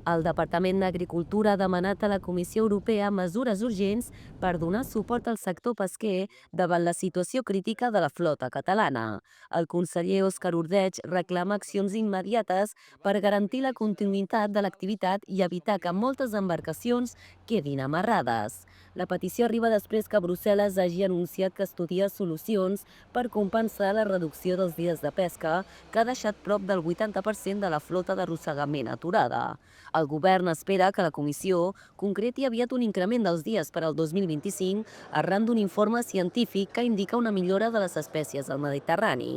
El Departament d'Agricultura ha demanat a la Comissió Europea mesures urgents per donar suport al sector pesquer davant la situació crítica de la flota catalana. El conseller Òscar Ordeig reclama accions immediates per garantir la continuïtat de l'activitat i evitar que moltes embarcacions quedin amarrades. La petició arriba després que Brussel·les hagi anunciat que estudia solucions per compensar la reducció dels dies de pesca, que ha deixat prop del 80% de la flota d'arrossegament aturada. El govern espera que la comissió concreti aviat un increment dels dies per al 2025 arran d'un informe científic que indica una millora de les espècies al Mediterrani.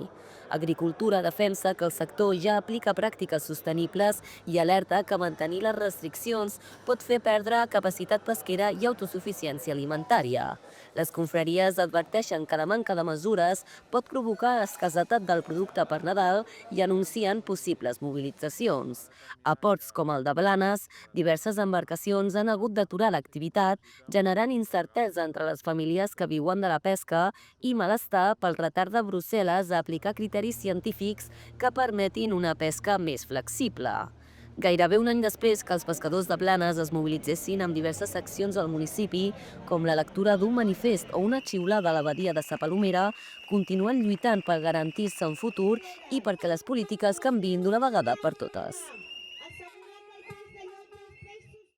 Agricultura defensa que el sector ja aplica pràctiques sostenibles i alerta que mantenir les restriccions pot fer perdre capacitat pesquera i autosuficiència alimentària. Les confraries adverteixen que la manca de mesures pot provocar escassetat del producte per Nadal i anuncien possibles mobilitzacions. A ports com el de Blanes, diverses embarcacions han hagut d'aturar l'activitat, generant incertesa entre les famílies que viuen de la pesca i malestar pel retard de Brussel·les a aplicar criteris científics que permetin una pesca més flexible. Gairebé un any després que els pescadors de Blanes es mobilitzessin amb diverses seccions al municipi, com la lectura d'un manifest o una xiulada a la badia de Sa Palomera, continuen lluitant per garantir-se un futur i perquè les polítiques canviïn d'una vegada per totes.